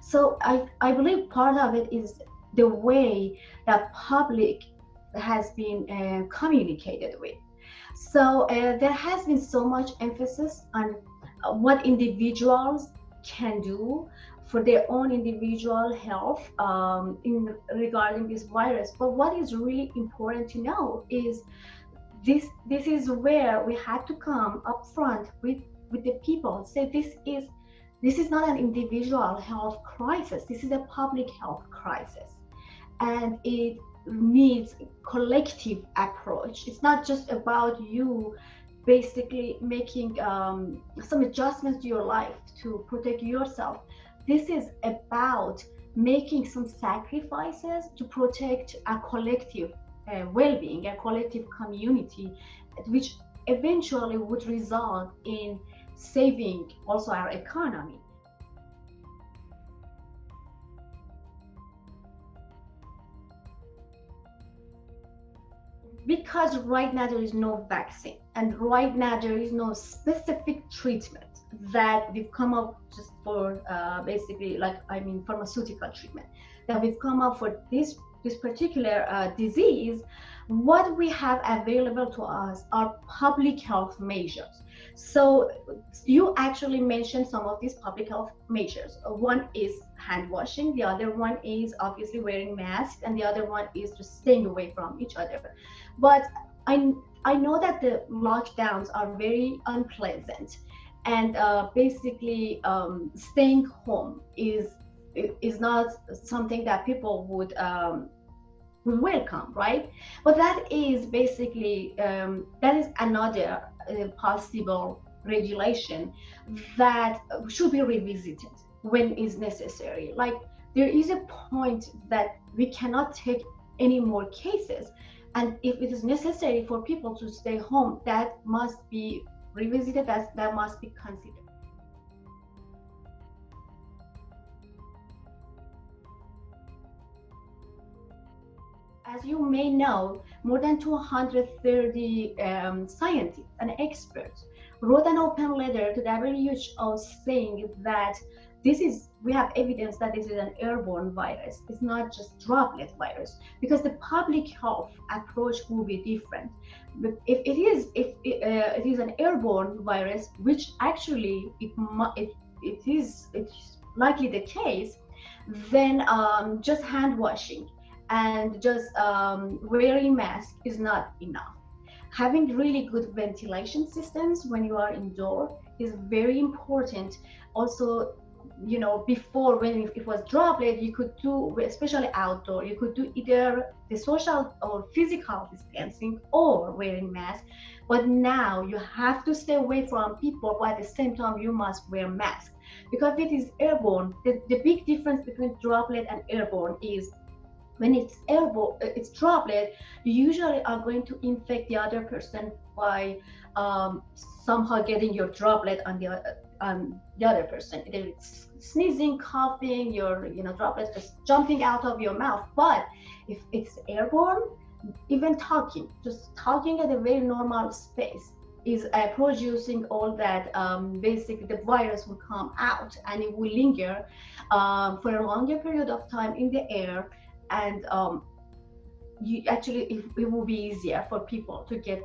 So I believe part of it is the way that public has been communicated with. So there has been so much emphasis on what individuals can do for their own individual health in regarding this virus. But what is really important to know is this is where we had to come up front with the people, say this is not an individual health crisis, this is a public health crisis, and it needs collective approach. It's not just about you basically making some adjustments to your life to protect yourself. This is about making some sacrifices to protect a collective well-being, a collective community, which eventually would result in saving also our economy. Because right now there is no vaccine, and right now there is no specific treatment that we've come up just for basically, like, I mean, pharmaceutical treatment that we've come up for this particular disease. What we have available to us are public health measures. So you actually mentioned some of these public health measures. One is hand washing, the other one is obviously wearing masks, and the other one is just staying away from each other. But I know that the lockdowns are very unpleasant, and basically staying home is not something that people would welcome, right? But that is basically that is another possible regulation that should be revisited when is necessary. Like, there is a point that we cannot take any more cases, and if it is necessary for people to stay home, that must be revisited, that must be considered. As you may know, more than 230 scientists and experts wrote an open letter to WHO saying that we have evidence that this is an airborne virus. It's not just droplet virus, because the public health approach will be different. But if it is an airborne virus, which actually it's likely the case, then just hand washing and just wearing mask is not enough. Having really good ventilation systems when you are indoor is very important. Also, you know, before, when it was droplet, you could do, especially outdoor, you could do either the social or physical distancing or wearing masks. But now you have to stay away from people, but at the same time you must wear masks, because it is airborne. The big difference between droplet and airborne is, when it's airborne, it's droplet, you usually are going to infect the other person by somehow getting your droplet on the other person. Either it's sneezing, coughing, your droplets just jumping out of your mouth. But if it's airborne, even just talking at a very normal space is producing all that, basically the virus will come out and it will linger for a longer period of time in the air. And you actually, it will be easier for people to get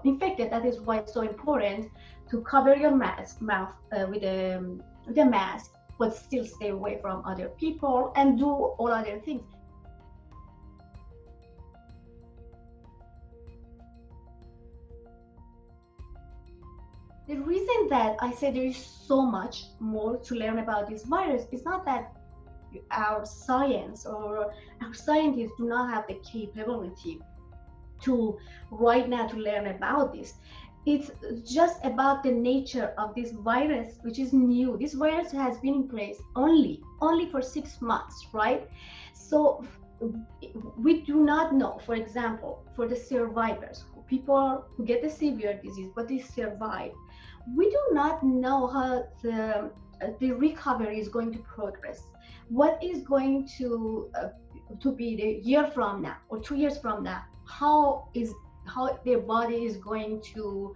infected. That is why it's so important to cover your mouth with a mask, but still stay away from other people and do all other things. The reason that I say there is so much more to learn about this virus is not that our science or our scientists do not have the capability to right now to learn about this. It's just about the nature of this virus, which is new. This virus has been in place only for 6 months, right? So we do not know, for example, for the survivors, people who get the severe disease but they survive, we do not know how the recovery is going to progress. What is going to be the year from now or 2 years from now? How their body is going to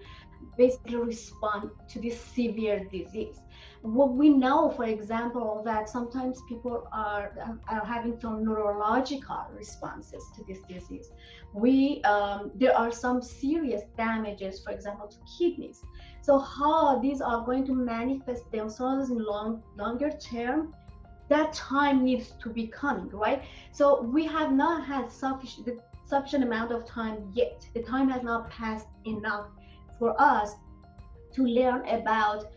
basically respond to this severe disease. What we know, for example, that sometimes people are having some neurological responses to this disease. There are some serious damages, for example, to kidneys. So how these are going to manifest themselves in longer term, that time needs to be coming, right? So we have not had sufficient amount of time yet. The time has not passed enough for us to learn about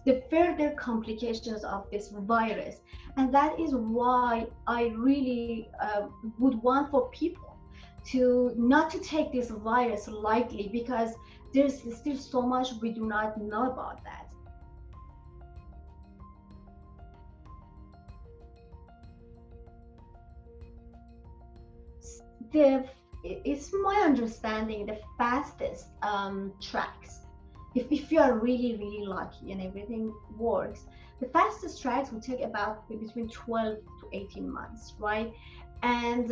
the further complications of this virus. And that is why I really would want for people to not to take this virus lightly, because there's still so much we do not know about that. the it's my understanding the fastest tracks, if you are really lucky and everything works, the fastest tracks will take about between 12 to 18 months, right? And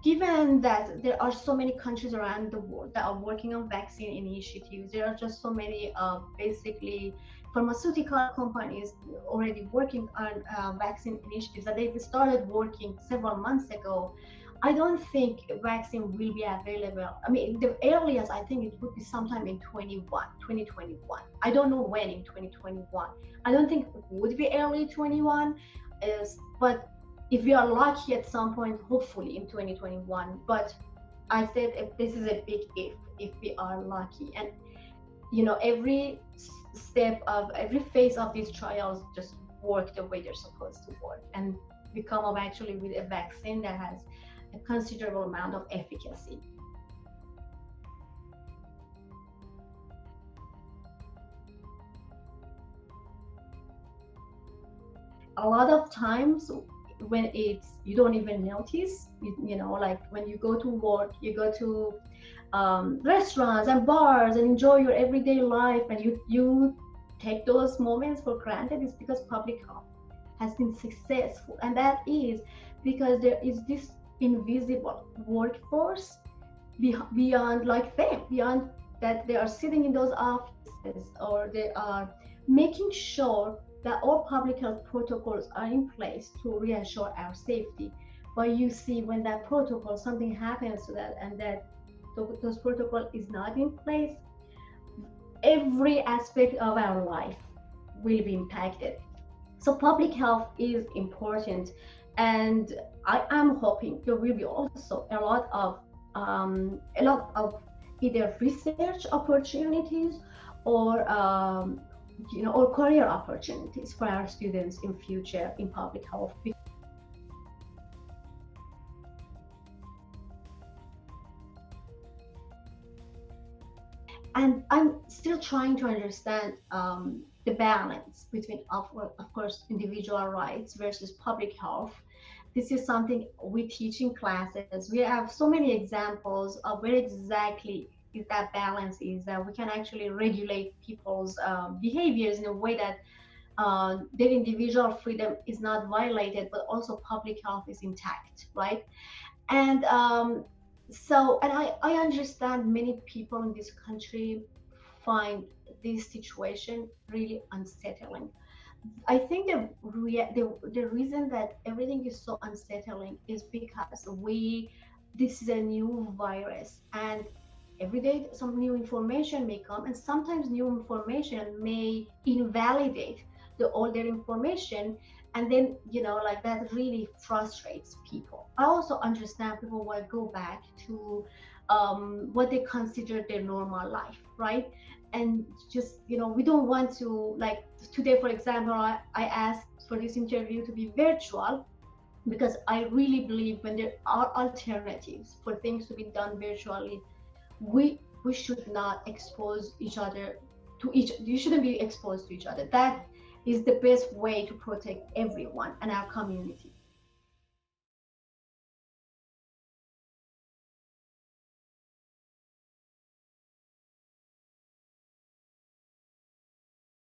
given that there are so many countries around the world that are working on vaccine initiatives, there are just so many basically pharmaceutical companies already working on vaccine initiatives that they started working several months ago. I don't think vaccine will be available. I mean, the earliest I think it would be sometime in 2021. I don't know when in 2021. I don't think it would be early 21, but if we are lucky at some point, hopefully in 2021. But I said if this is a big if we are lucky. And every step of every phase of these trials just work the way they're supposed to work, and we come up actually with a vaccine that has a considerable amount of efficacy. A lot of times when it's you don't even notice, like when you go to work, you go to restaurants and bars and enjoy your everyday life, and you take those moments for granted, is because public health has been successful. And that is because there is this invisible workforce beyond like them, beyond that they are sitting in those offices, or they are making sure that all public health protocols are in place to reassure our safety. But you see, when that protocol, something happens to that, and that those protocol is not in place, every aspect of our life will be impacted. So public health is important, and I am hoping there will be also a lot of either research opportunities or or career opportunities for our students in future in public health. And I'm still trying to understand the balance between, of course, individual rights versus public health. This is something we teach in classes. We have so many examples of where exactly is that balance is, that we can actually regulate people's behaviors in a way that their individual freedom is not violated, but also public health is intact, right? And I understand many people in this country find this situation really unsettling. I think the reason that everything is so unsettling is because this is a new virus, and every day some new information may come, and sometimes new information may invalidate the older information, and then like that really frustrates people. I also understand people will go back to what they consider their normal life, right? And just we don't want to, like today for example, I asked for this interview to be virtual because I really believe when there are alternatives for things to be done virtually, we should not expose each other to each you shouldn't be exposed to each other. That is the best way to protect everyone and our community.